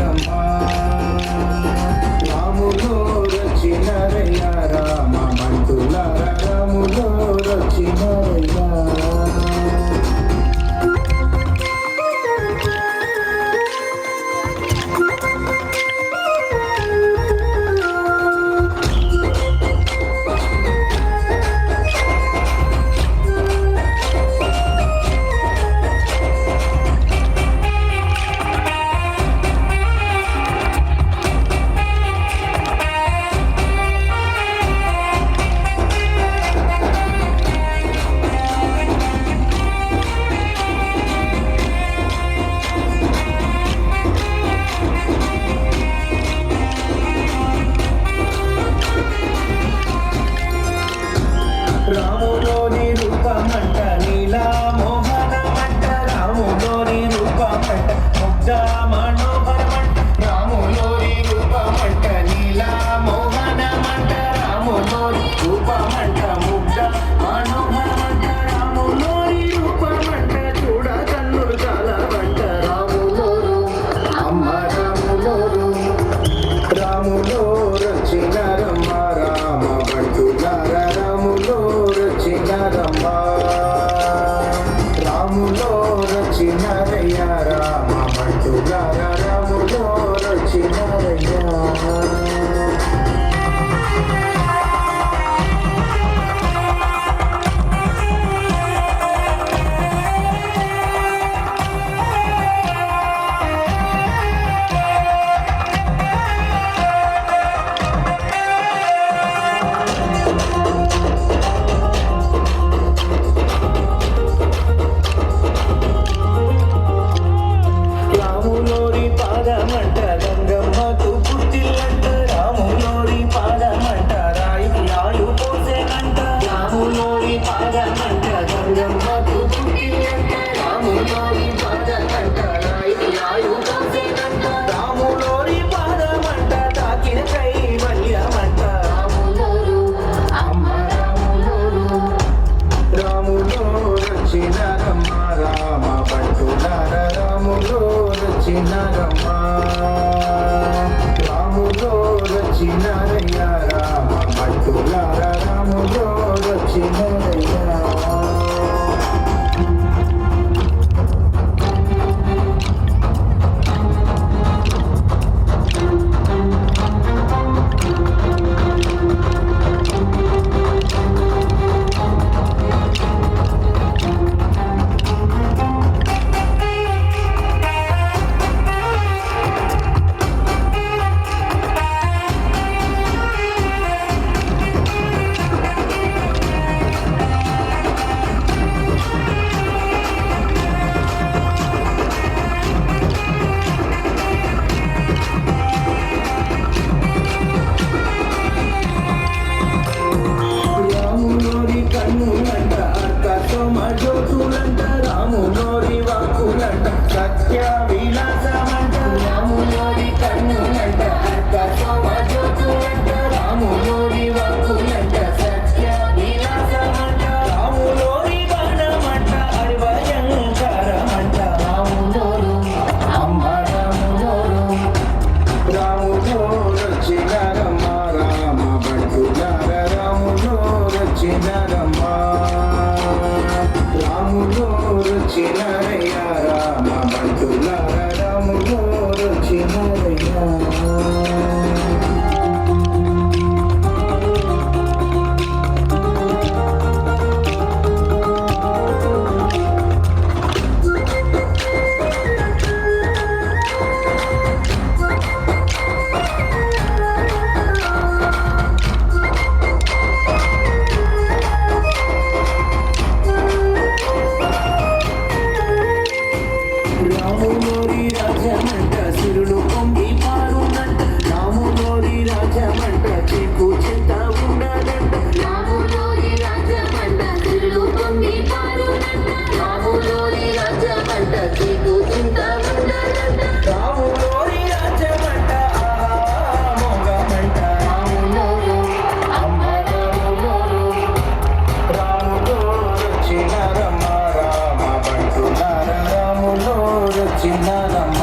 రమ్మా రాములో రచినరయ్య రామ మంటులార రాములో రచినరయ్య రాములోని రూపమంట నీలా మోహనమంట రాములోని రూపమంట ముగ్ధ మనోహరమంట రాములోని రూపమంట నీలా మోహనమంట రాములోని రూపమంట ముగ్ధ మనోహరమంట రాములోని రూపమంట చూడ కన్నులు చాలవంట రాములోరు అమ్మ రాములోరు రాములో రచిన రమ్మ రామ బంటులార రాములో రాములో రచినరయ్య రామ బంటులార రాములో రచినరయ్య పాదమంట గంగమ్మకు పుట్టిల్లంట రాములోని పాదమంట రాయికి ఆలు పోసేనంట రాములోని పాదమంట గంగమ్మకు పుట్టిల్లంట రాములోని పాదమంట రాయికి ఆలు పోసేనంట రాములోని పాదమంట తాకిన కైవల్యమంట రాములోరు అమ్మ రాములోరు రాములో రచిన రమ్మ రామ బంటులార రాములో రచిన రాములో రచినరయ్య రామ బంటులార రాములో రచినరయ్య కన్నులంట కసమజోతులంట రాములోని వాకులంట సత్య విలాసమంట రాములోని కన్నులంట కసమజోతులంట రాములోని వాకులంట సత్య విలాసమంట రాములోని బాణమంట అరిభయంకరమంట రాములోరు అమ్మ రాములోరు రాములో రచిన రమ్మ రామ బంటులార రాములో రచిన రాములో రచినరయ్య రామ బంటులార రాములో రచినరయ్య రాములోని రాజమంట సిరులు పొంగి పారునంట రాములోని రాజమంట చీకు చింత ఉండదంట రాములోని రాజమంట సిరులు పొంగి పారునంట రాములోని రాజమంట చీకు చింత ఉండదంట రాములోని రాజమంట మోగమంట రాములోరు అమ్మ రాములోరు రాములో రచిన రమ్మ రామ బంటులార రాములో రచిన రమ్మ